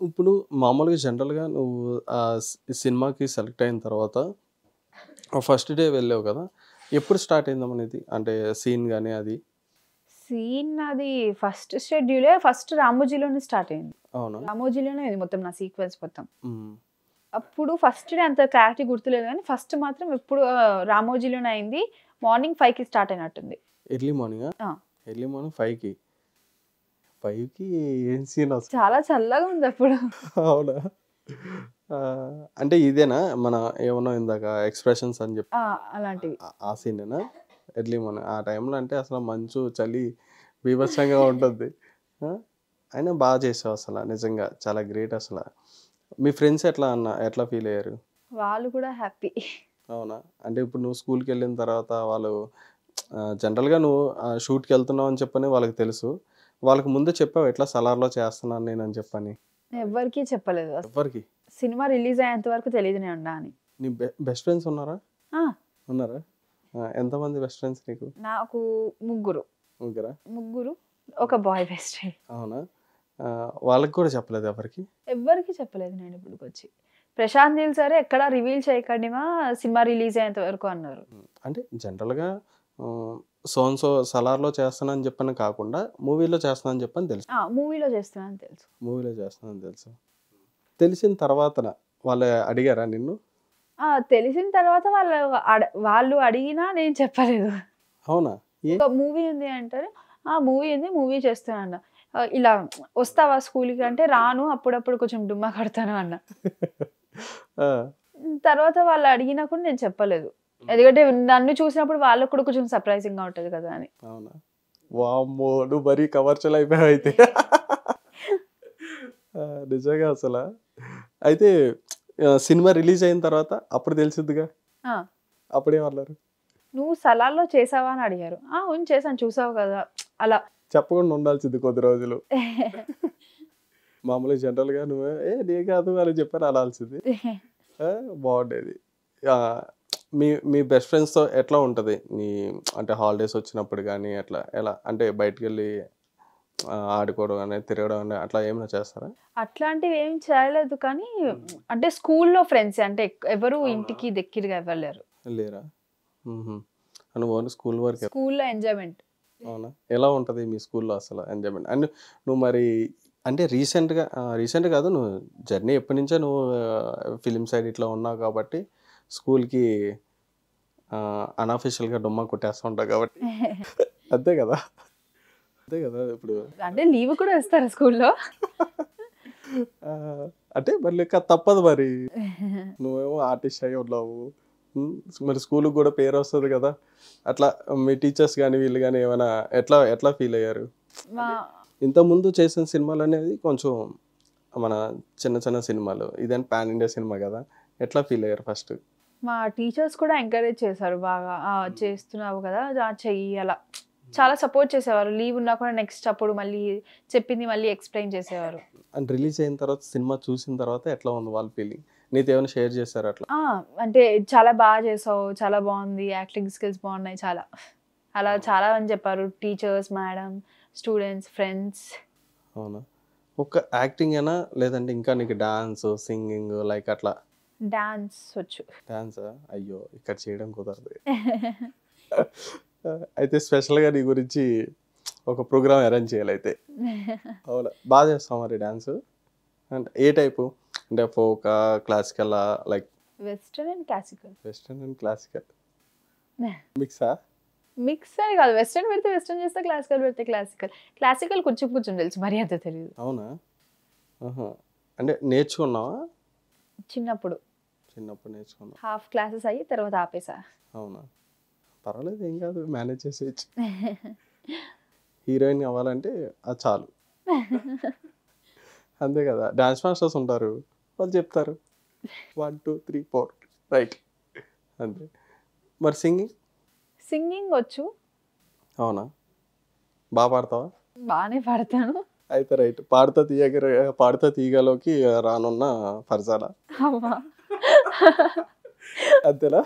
ఇప్పుడు మామూలుగా జనరల్‌గా నువ్వు సినిమాకి సెలెక్ట్ అయిన తర్వాత ఫస్ట్ డే వెళ్ళావు కదా! ఎప్పుడు స్టార్ట్ అయిందమ్మా నీది? అంటే సీన్ గాని అది? సీన్ నాది ఫస్ట్ షెడ్యూలే ఫస్ట్ 'రామోజీలోనే' స్టార్ట్ అయింది. అవునా? 'రామోజీలోనే' అయింది మొత్తం నా సీక్వెన్స్ మొత్తం. హ్మ్. అప్పుడు ఫస్ట్ డే అంత క్లారిటీ గుర్తులేదు గానీ, ఫస్ట్ మాత్రం ఎప్పుడు 'రామోజీలోనే' అయింది. మార్నింగ్ 5కి స్టార్ట్ అయినట్టుంది. ఎర్లీ మార్నింగా? ఆ! ఎర్లీ మార్నింగ్ 5కి. 5కి ఏం సీన్ అసలు? చాలా చల్లగా ఉందప్పుడు. అవునా? అంటే ఇదేనా మన ఏమన్నావు ఇందాక ఎక్స్‌ప్రెషన్స్ అని ఆ! అలాంటివి. ఆ సీనేనా? Early morning. ఆ టైంలో అంటే అసలు మంచు, చలి బీభత్సంగా ఉంటది. ఆ! అయినా చేసావు అసల. నిజంగా చాలా గ్రేట్ అసల. మీ ఫ్రెండ్స్ ఎట్లా ఫీల్ అయ్యారు? వాళ్ళు కూడా హ్యాపీ. అవునా? అంటే ఇప్పుడు నువ్వు స్కూల్‌కెళ్ళిన తర్వాత వాళ్ళు జనరల్‌గా నువ్వు షూట్‌కెళ్తున్నావు అని చెప్పని వాళ్ళకి తెలుసు. వాళ్ళకి ముందే చెప్పావా ఇట్లా సలార్‌లో చేస్తున్నాను నేనని చెప్పని? ఎవ్వరికీ చెప్పలేదు. ఎవ్వరికీ? సినిమా రిలీజ్ అయ్యేంత వరకు తెలీదు నేను అని. నీ బెస్ట్ ఫ్రెండ్స్ ఉన్నారా? ఆ! ఉన్నారా? ఎంతమంది బెస్ట్ ఫ్రెండ్స్ నీకు? నాకు ముగ్గురు. ముగ్గురా? ముగ్గురు. ఒక బాయ్ బెస్ట్ ఫ్రెండ్. అవునా? వాళ్ళకి కూడా చెప్పలేదా ఎవరికీ? ఎవ్వరికీ చెప్పలేదు నేను ఇప్పటికొచ్చి. ప్రశాంత్ నీల్ సారే ఎక్కడ రివీల్ చేయకండి సినిమా రిలీజ్ అయ్యేంత వరకు అన్నారు. అంటే జనరల్‌గా ఆహ్, సో అండ్ సో సలార్‌లో చేస్తున్నానని చెప్పని కాకుండా మూవీలో చేస్తున్నానని చెప్పని తెలుసు. ఆ! మూవీలో చేస్తున్నానని తెలుసు. మూవీలో చేస్తున్నానని తెలుసు. తెలిసిన తర్వాతన వాళ్ళు అడిగారా నిన్ను? ఆ! తెలిసిన తర్వాత వాళ్ళు అడిగినా నేను చెప్పలేదు. అవునా? ఏ? ఒక మూవీ ఉంది అంటారు. ఆ! మూవీ ఉంది. మూవీ చేస్తున్నా అన్నా. ఇలా వస్తావా స్కూల్‌కి అంటే రాను. అప్పుడప్పుడు కొంచెం డుమ్మా కొడతాను అన్నా. ఆ! తర్వాత వాళ్ళు అడిగినా కూడా నేను చెప్పలేదు. ఎందుకంటే నన్ను చూసినప్పుడు వాళ్ళకి కూడా కొంచెం సర్ప్రైజింగ్‌గా ఉంటది కదా అని. అవునా? వామ్మో! నువ్వు మరీ కమర్షియల్ అయిపోయావయితే. నిజంగా అసల. అయితే సినిమా రిలీజ్ అయిన తర్వాత అప్పుడు తెలిసిద్దిగా? ఆ! అప్పుడేమన్నారు? "నువ్వు 'సలార్‌లో' చేసావా?" అని అడిగారు. "ఆ! అవును చేశాను చూసావు కదా!" అలా. చెప్పకుండా ఉండాల్సింది కొద్ది రోజులు. మామూలుగా జనరల్‌గా నువ్వు నేను కాదు అని చెప్పని అనాల్సింది. ఆ! బావుండేది. ఆహ్, మీ మీ బెస్ట్ ఫ్రెండ్స్‌తో ఎట్లా ఉంటది? అంటే హాలిడేస్ వచ్చినప్పుడు గాని అట్లా ఎలా? అంటే బయటికెళ్ళి ఆడుకోవడం గాని, తిరగడం గాని అట్లా ఏమైనా చేస్తారా? అట్లాంటివి ఏం చేయలేదు కానీ, అంటే స్కూల్‌లో ఫ్రెండ్సే. అంటే ఎవరు అవునా? ఇంటికి దగ్గరగా ఎవ్వరు లేరు. లేరా? హుహు. నువ్వు ఓన్లీ స్కూల్ వరకే. స్కూల్‌లో ఎంజాయ్‌మెంట్. అవునా? ఎలా ఉంటది మీ స్కూల్‌లో అసల ఎంజాయ్‌మెంట్? అండ్ నువ్వు మరి అంటే రీసెంట్ కాదు నువ్వు జర్నీ ఎప్పటినుంచో నువ్వు ఫిల్మ్ సైడ్ ఇట్లా ఉన్నావు కాబట్టి స్కూల్‌కి అన్‌అఫీషియల్‌గా డుమ్మా కొట్టేస్తా ఉంటావు కాబట్టి అంతే కదా! అంతే కదా! ఇప్పుడు అంటే లీవ్ కూడా ఇస్తారా స్కూల్‌లో? ఆహ్, అంటే మరి తప్పదు మరి. నువ్వేమో ఆర్టిస్ట్ అయ్యి ఉన్నావు. హ్మ్. మరి స్కూలుకి గూడా పేరొస్తది గదా! అట్లా మీ టీచర్స్ గాని, వీళ్ళు గాని ఏమైనా ఎట్లా ఫీల్ అయ్యారు? మా అంటే ఇంతకుముందు చేసిన సినిమాలనేది కొంచెం మన చిన్న చిన్న సినిమాలు. ఇదేంటి పాన్ ఇండియా సినిమా గదా! ఎట్లా ఫీల్ అయ్యారు ఫస్ట్? మా టీచర్స్ కూడా ఎంకరేజ్ చేశారు బాగా. "ఆ! చేస్తున్నావు కదా! చెయ్యి" అలా. చాలా సపోర్ట్ చేసేవారు. లీవ్ ఉన్నా కూడా నెక్స్ట్ అప్పుడు మళ్ళీ చెప్పింది మళ్ళీ ఎక్స్‌ప్లెయిన్ చేసేవారు. అండ్ రిలీజ్ అయిన తర్వాత సినిమా చూసిన తర్వాత ఎట్లా ఉంది వాళ్ళ ఫీలింగ్? నీతో ఏమైనా షేర్ చేసారా అట్లా? ఆ! అంటే చాలా చేసావు. చాలా బావుంది. యాక్టింగ్ స్కిల్స్ బావున్నాయి చాలా. అలా అవునా? చాలా అని చెప్పారు. Teachers, madam, students, friends. అవునా? ఒక్క యాక్టింగేనా? లేదంటే ఇంకా నీకు డాన్స్, సింగింగ్ లైక్ అట్లా డాన్స్ వచ్చు. డాన్సా? అయ్యో! ఇక్కడ చేయడం కుదరదు. అయితే స్పెషల్‌గా నీ గురించి ఒక ప్రోగ్రామ్ అరేంజ్ చేయాలయితే. అవునా? చేస్తావా మరి డాన్సు? అంటే ఏ టైపు? అంటే ఫోకా? క్లాసికలా? Like western and classical. Western and classical మిక్సా? మిక్స్ అని కాదు. వెస్టర్న్ పెడితే వెస్టర్న్ చేస్తా. క్లాసికల్ పెడితే క్లాసికల్. క్లాసికల్ కొంచెం కొంచెం తెలుసు. మరీ అంత తెలీదు. అవునా? ఆహా! అంటే నేర్చుకున్నావా? చిన్నప్పుడు. చిన్నప్పుడు నేర్చుకున్నావు. హాఫ్ క్లాసెస్ అయ్యి తర్వాత ఆపేసా. అవునా? పర్వాలేదు ఏం కాదు మేనేజ్ చేసేయొచ్చు. హీరోయిన్ అవ్వాలంటే అది చాలు. అంతే కదా! డాన్స్ మాస్టర్స్ ఉంటారు. వాళ్ళు చెప్తారు. 1, 2, 3, 4 రైట్ అంతే. మరి సింగింగ్? సింగింగ్ వచ్చు. అవునా? పాడతావా? బానే పాడతాను. అయితే రైట్. 'పాడుతా తీగ'లోకి రానున్న ఫర్జానా? అమ్మా! అంతేనా?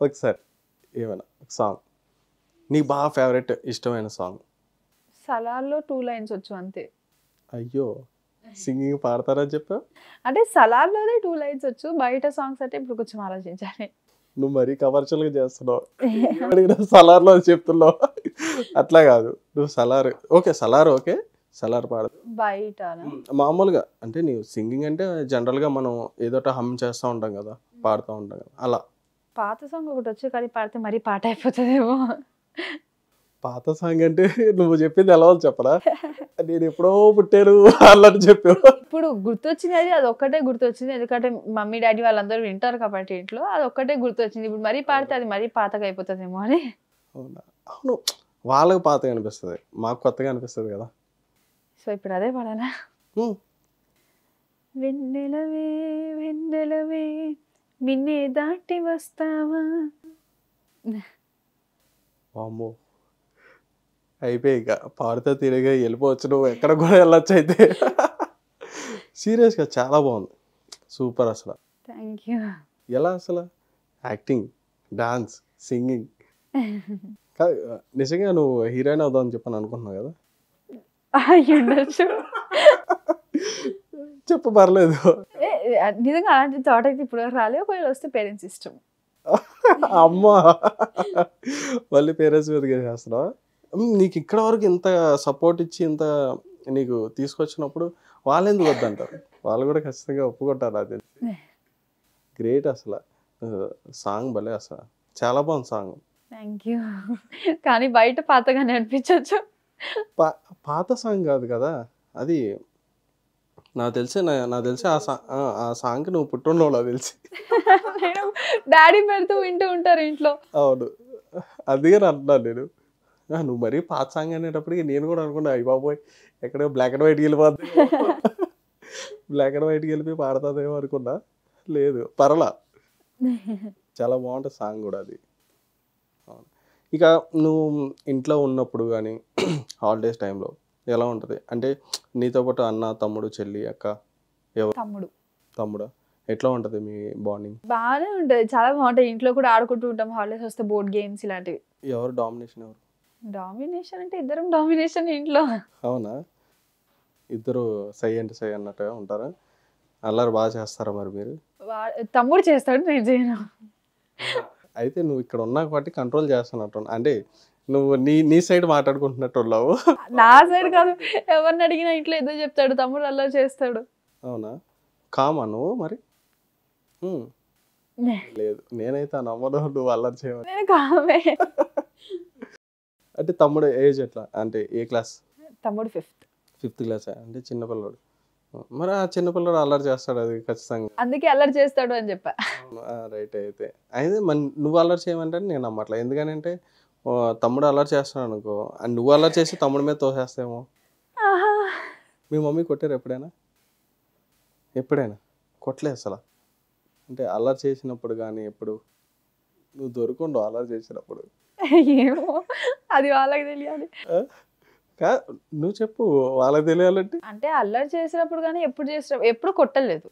ఒకసారి ఏమైనా ఒక సాంగ్. నీకు ఫేవరెట్ ఇష్టమైన సాంగ్? 'సలార్‌లో' 2 లైన్స్ వచ్చు అంతే. అయ్యో! సింగింగ్ పాడతారని చెప్పావు. అంటే సలార్లోనే 2 లైన్స్ వచ్చు, బయట సాంగ్స్ అంటే ఇప్పుడు కొంచెం ఆలోచించాలి. నువ్వు మరీ కమర్షియల్గా చేస్తున్నావు. అడిగిన సలార్లో చెప్తున్నావు. అట్లా కాదు, నువ్వు సలార్ ఓకే, సలార్ ఓకే, సలార్ పాడదు. బయటనా? మామూలుగా అంటే నీవు సింగింగ్ అంటే జనరల్గా మనం ఏదోట హమ్ చేస్తూ ఉంటాం కదా, పాడుతూ ఉంటాం కదా, అలా. పాత సాంగ్ ఒకటి వచ్చు, కానీ పాడితే మరీ పాట అయిపోతుందేమో. పాత సాంగ్ అంటే నువ్వు చెప్పింది ఎలా ఉంది చెప్పరా? నేను ఎప్పుడో పుట్టాను అన్నట్టు చెప్పావు. ఇప్పుడు గుర్తొచ్చింది అది ఒక్కటే గుర్తొచ్చింది, ఎందుకంటే మమ్మీ డాడీ వాళ్ళందరూ వింటారు కాబట్టి ఇంట్లో, అది ఒక్కటే గుర్తొచ్చింది. ఇప్పుడు మరీ పాడితే అది మరీ పాతగా అయిపోతుందేమో అని. అవునా? అవును, వాళ్ళకి పాతగా అనిపిస్తుంది, మాకు కొత్తగా అనిపిస్తుంది కదా. సో ఇప్పుడు అదే పాడాలా? వెన్నెలవే వెన్నెలవే మిన్నే దాటి వస్తావా. అమ్మో, అయిపోయి ఇక పాడితే తిరిగి వెళ్ళిపోవచ్చు, నువ్వు ఎక్కడ కూడా వెళ్ళొచ్చు అయితే. సీరియస్గా చాలా బాగుంది, సూపర్ అసలు. Thank you. ఎలా అసలు యాక్టింగ్, డాన్స్, సింగింగ్. నిజంగా నువ్వు హీరోయిన్ అవుదామని చెప్పని అనుకుంటున్నావు కదా? ఉండొచ్చు. చెప్పు, పర్లేదు. నిజంగా అలాంటి థాట్ అయితే ఇప్పుడు రాలే, ఒకవేళ వస్తే పేరెంట్స్ ఇష్టం. అమ్మా, మళ్ళీ పేరెంట్స్ మీదకి చేస్తున్నావా? నీకు ఇక్కడ వరకు ఇంత సపోర్ట్ ఇచ్చి ఇంత నీకు తీసుకొచ్చినప్పుడు వాళ్ళు ఎందుకు వద్దంటారు? వాళ్ళు కూడా ఖచ్చితంగా ఒప్పుకుంటారు. అది గ్రేట్ అసలు. సాంగ్ భలే అసలు, చాలా బాగుంది సాంగ్. Thank you. కానీ బయట పాతగానే అనిపించవచ్చు. పాత సాంగ్ కాదు కదా అది, నాకు తెలిసి ఆ సాంగ్కి నువ్వు పుట్టుండవు నాకు తెలిసి. నేను డాడీ పెడుతూ వింటూ ఉంటారు ఇంట్లో. అవును, అందుకే అంటున్నాను నేను. నువ్వు మరీ పాత సాంగ్ అనేటప్పటికి నేను కూడా అనుకున్నా, అయ్యి బాబోయ్ ఎక్కడో బ్లాక్ అండ్ వైట్కి వెళ్ళిపోద్ది, బ్లాక్ అండ్ వైట్కి వెళ్ళిపోయి పాడుతుందేమో అనుకున్నా. లేదు, పర్లా, చాలా బాగుంటుంది సాంగ్ కూడా అది. అవును. ఇక నువ్వు ఇంట్లో ఉన్నప్పుడు కానీ హాలిడేస్ టైంలో ఎలా ఉంటుంది? అంటే నీతో పాటు అన్న, తమ్ముడు, చెల్లి, అక్క, ఎవరు? తమ్ముడా? ఎట్లా ఉంటుంది మీ బాండింగ్? బాగానే ఉంటుంది, చాలా బాగుంటాయి. ఇంట్లో కూడా ఆడుకుంటూ ఉంటాం, హాలిడేస్ వస్తే బోర్డ్ గేమ్స్ ఇలాంటివి. ఎవరు డామినేషన్? ఎవరు డామినేషన్ అంటే ఇద్దరం డామినేషన్ ఇంట్లో. అవునా? ఇద్దరు సై అంటే సై అన్నట్టుగా ఉంటారా? అల్లరి బాగా చేస్తారా మరి మీరు? తమ్ముడు చేస్తాడు, నేను చేయను. అయితే నువ్వు ఇక్కడ ఉన్నా కాబట్టి కంట్రోల్ చేస్తున్నట్టు, అంటే నువ్వు నీ సైడ్ మాట్లాడుకుంటున్నట్టు ఉన్నావు. నా సైడ్ కాదు, ఎవరిని అడిగినా ఇంట్లో ఏదో చెప్తాడు, తమ్ముడు అలా చేస్తాడు. అవునా? కామా నువ్వు మరి? లేదు, నేనైతే నమ్మను నువ్వు అల్లరి చేయమని. నేను కామే. అంటే తమ్ముడు ఏజ్ ఎట్లా, అంటే ఏ క్లాస్? తమ్ముడు 5th క్లాస్, అంటే చిన్నపిల్లడు. మరి ఆ చిన్నపిల్లడు అల్లరి చేస్తాడు, అది ఖచ్చితంగా. అందుకే అల్లరి చేస్తాడు అని చెప్పా. రైట్. అయితే నువ్వు అల్లరి చేయమంటే నేను నమ్మట్లే. ఎందుకనంటే తమ్ముడు అల్లరి చేస్తాడు అనుకో, అండ్ నువ్వు అల్లరి చేసి తమ్ముడి మీద తోసేస్తామో. మీ మమ్మీ కొట్టారు ఎప్పుడైనా? కొట్టలే అసలు. అంటే అల్లరి చేసినప్పుడు కానీ ఎప్పుడు నువ్వు దొరుకుండవు అల్లరి చేసినప్పుడు? ఏమో, అది వాళ్ళకి తెలియాలి. నువ్వు చెప్పు, వాళ్ళకి తెలియాలంటే. అంటే అల్లరి చేసినప్పుడు కానీ ఎప్పుడు కొట్టలేదు.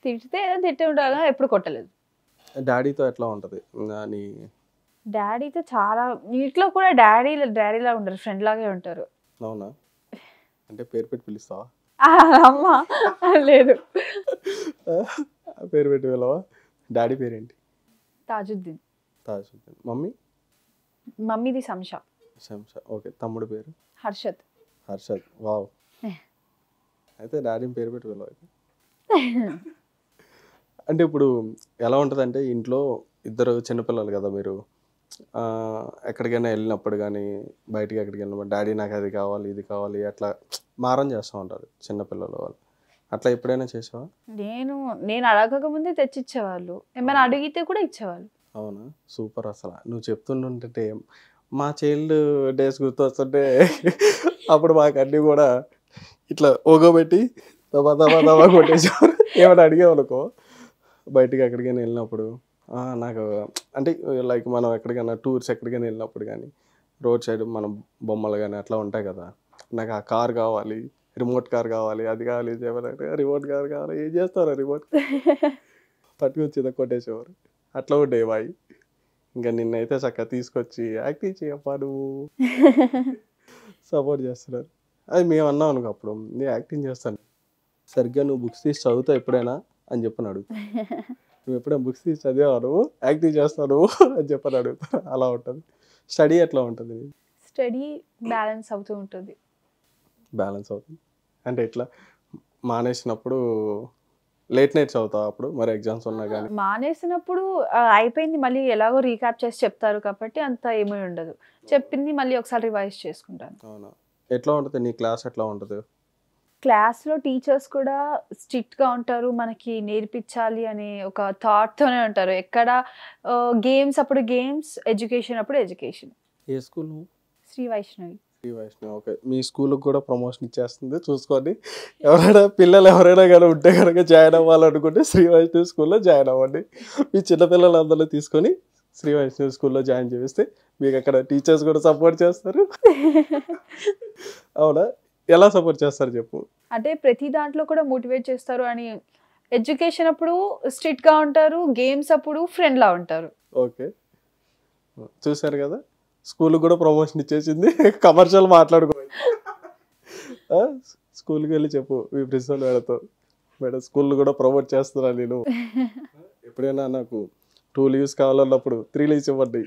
తిడితే ఏదో తిట్టే ఉంటారు కానీ ఎప్పుడు కొట్టలేదు. డాడీతో ఎట్లా ఉంటుంది? డాడీతో చాలా, ఇంట్లో కూడా డాడీలా ఉండరు, ఫ్రెండ్ లాగే ఉంటారు. అవునా? అంటే పేరు పెట్టి పిలుస్తావా? అమ్మా లేదు, పేరు పెట్టి పిలవా? డాడీ పేరేంటి? తాజుద్దీన్. మమ్మీది శంషా. ఓకే. తమ్ముడు పేరు? హర్షద్. వావ్. అయితే డాడీని పేరు పెట్టి పిలవ. అంటే ఇప్పుడు ఎలా ఉంటుంది అంటే ఇంట్లో ఇద్దరు చిన్నపిల్లలు కదా మీరు, ఎక్కడికైనా వెళ్ళినప్పుడు కానీ బయటికి ఎక్కడికి వెళ్ళినప్పుడు డాడీ నాకు అది కావాలి ఇది కావాలి అట్లా మారం చేస్తూ ఉంటారు చిన్నపిల్లలు వాళ్ళు. అట్లా ఎప్పుడైనా చేసావా? నేను అడగక ముందే తెచ్చిచ్చేవాళ్ళు, ఏమైనా అడిగితే కూడా ఇచ్చేవాళ్ళు. అవునా? సూపర్ అసలు. నువ్వు చెప్తుంటుంటే మా చైల్డ్ డేస్ గుర్తొస్తుంటే అప్పుడు మాకు అన్నీ కూడా ఇట్లా ఓగోబెట్టి దబా కొట్టేసేవారు. ఏమైనా అడిగేవనుకో బయటికి ఎక్కడికైనా వెళ్ళినప్పుడు, నాకు అంటే లైక్ మనం ఎక్కడికైనా టూర్స్ ఎక్కడికైనా వెళ్ళినప్పుడు కానీ రోడ్ సైడ్ మనం బొమ్మలు కానీ అట్లా ఉంటాయి కదా, నాకు ఆ కార్ కావాలి, రిమోట్ కార్ కావాలి, అది కావాలి, రిమోట్ కార్ కావాలి, ఏం చేస్తారా రిమోట్ పట్టుకొచ్చి కొట్టేసేవారు. అట్లా ఉండేవి బాయ్. ఇంకా నిన్నైతే చక్కగా తీసుకొచ్చి యాక్టివ్ చేయప్పా నువ్వు సపోర్ట్ చేస్తున్నారు. అది మేము అన్నాం అనుకో అప్పుడు, నేను యాక్టింగ్ చేస్తాను, సరిగ్గా నువ్వు బుక్స్ తీసి చదువుతావు ఎప్పుడైనా అని చెప్పని అడుగుతా. నువ్వు ఎప్పుడైనా బుక్స్ తీసి చదివావు నువ్వు, యాక్టింగ్ చేస్తావు నువ్వు అని చెప్పని అడుగుతా. అలా ఉంటుంది. స్టడీ ఎట్లా ఉంటుంది? స్టడీ బ్యాలెన్స్ అవుతూ ఉంటుంది. బ్యాలెన్స్ అవుతుంది అంటే ఎట్లా? మానేసినప్పుడు లేట్ నైట్స్ అవుతావు అప్పుడు మరి ఎగ్జామ్స్ ఉన్నా కానీ? మానేసినప్పుడు అయిపోయింది మళ్ళీ ఎలాగో రీక్యాప్ చేసి చెప్తారు కాబట్టి అంత ఏమీ ఉండదు. చెప్పింది మళ్ళీ ఒకసారి రివైజ్ చేసుకుంటాను. అవునా? ఎట్లా ఉంటుంది నీ క్లాస్? ఎట్లా ఉంటుంది? క్లాస్లో టీచర్స్ కూడా స్ట్రిక్ట్గా ఉంటారు, మనకి నేర్పించాలి అనే ఒక థాట్తోనే ఉంటారు. ఎక్కడ గేమ్స్ అప్పుడు గేమ్స్, ఎడ్యుకేషన్ అప్పుడు ఎడ్యుకేషన్. ఏ స్కూల్ నువ్వు? శ్రీ వైష్ణవి. శ్రీ వైష్ణవ్. ఓకే, మీ స్కూల్కి కూడా ప్రమోషన్ ఇచ్చేస్తుంది చూసుకోండి. ఎవరైనా పిల్లలు ఎవరైనా కానీ ఉంటే కనుక జాయిన్ అవ్వాలనుకుంటే శ్రీ వైష్ణవ్ స్కూల్లో జాయిన్ అవ్వండి. మీ చిన్నపిల్లలందరూ తీసుకొని శ్రీ వైష్ణవ్ స్కూల్లో జాయిన్ చేస్తే మీకు అక్కడ టీచర్స్ కూడా సపోర్ట్ చేస్తారు. అవునా? ఎలా సపోర్ట్ చేస్తారు చెప్పు? అంటే ప్రతి దాంట్లో కూడా మోటివేట్ చేస్తారు అని. ఎడ్యుకేషన్ అప్పుడు స్ట్రిక్ట్గా ఉంటారు, గేమ్స్ అప్పుడు ఫ్రెండ్లా ఉంటారు. ఓకే, చూశారు కదా, స్కూల్కి కూడా ప్రమోషన్ ఇచ్చేసింది. కమర్షియల్ మాట్లాడుకో. స్కూల్కి వెళ్ళి చెప్పు మీ ప్రిన్సిపల్ మేడంతో, మేడం స్కూల్ కూడా ప్రమోట్ చేస్తున్నా నేను, ఎప్పుడైనా నాకు 2 లీవ్స్ కావాలన్నప్పుడు 3 లీవ్స్ ఇవ్వండి.